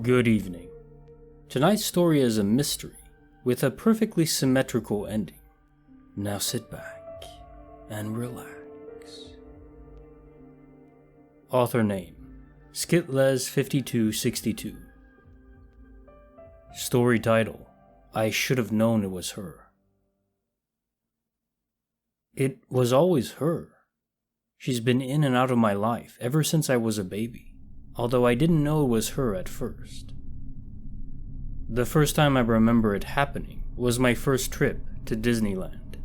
Good evening. Tonight's story is a mystery with a perfectly symmetrical ending. Now sit back and relax. Author name: Skitles5262. Story title: I should have known it was her. It was always her. She's been in and out of my life ever since I was a baby, although I didn't know it was her at first. The first time I remember it happening was my first trip to Disneyland.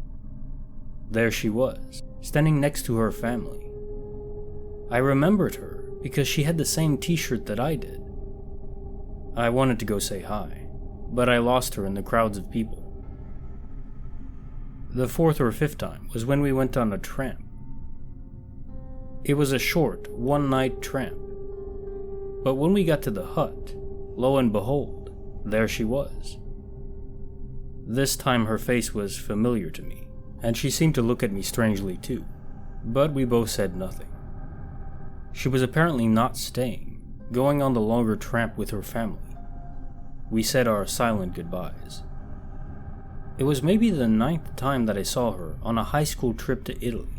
There she was, standing next to her family. I remembered her because she had the same t-shirt that I did. I wanted to go say hi, but I lost her in the crowds of people. The fourth or fifth time was when we went on a tramp. It was a short, one-night tramp. But when we got to the hut, lo and behold, there she was. This time her face was familiar to me, and she seemed to look at me strangely too, but we both said nothing. She was apparently not staying, going on the longer tramp with her family. We said our silent goodbyes. It was maybe the 9th time that I saw her on a high school trip to Italy.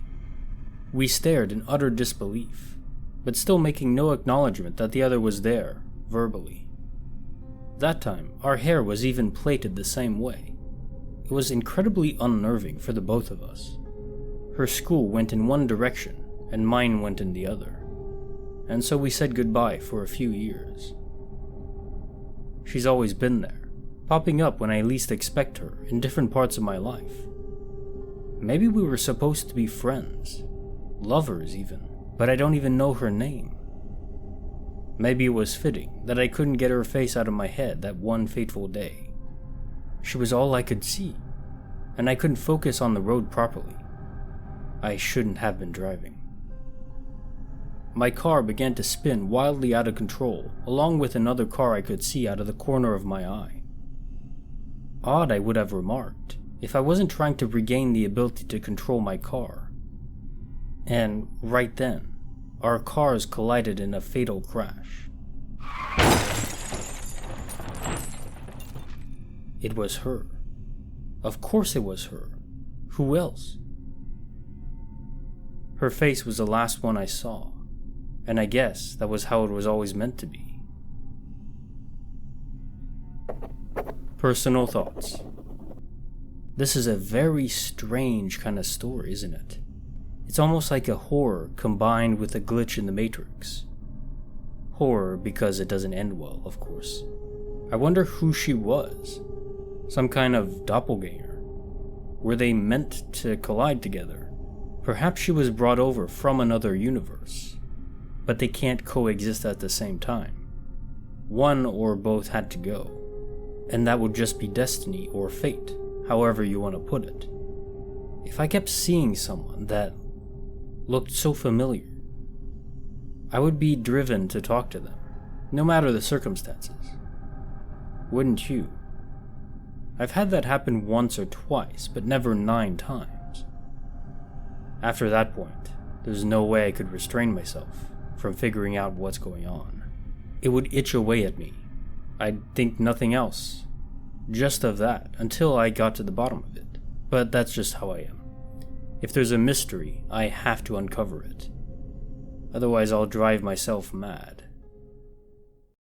We stared in utter disbelief, but still making no acknowledgement that the other was there, verbally. That time, our hair was even plaited the same way. It was incredibly unnerving for the both of us. Her school went in one direction, and mine went in the other. And so we said goodbye for a few years. She's always been there, popping up when I least expect her in different parts of my life. Maybe we were supposed to be friends, lovers even, but I don't even know her name. Maybe it was fitting that I couldn't get her face out of my head that one fateful day. She was all I could see, and I couldn't focus on the road properly. I shouldn't have been driving. My car began to spin wildly out of control, along with another car I could see out of the corner of my eye. Odd, I would have remarked, if I wasn't trying to regain the ability to control my car. And right then, our cars collided in a fatal crash. It was her. Of course it was her. Who else? Her face was the last one I saw, and I guess that was how it was always meant to be. Personal thoughts. This is a very strange kind of story, isn't it? It's almost like a horror combined with a glitch in the Matrix. Horror because it doesn't end well, of course. I wonder who she was. Some kind of doppelganger. Were they meant to collide together? Perhaps she was brought over from another universe, but they can't coexist at the same time. One or both had to go, and that would just be destiny or fate, however you want to put it. If I kept seeing someone that looked so familiar, I would be driven to talk to them, no matter the circumstances. Wouldn't you? I've had that happen once or twice, but never 9 times. After that point, there's no way I could restrain myself from figuring out what's going on. It would itch away at me. I'd think nothing else, just of that, until I got to the bottom of it. But that's just how I am. If there's a mystery, I have to uncover it. Otherwise, I'll drive myself mad.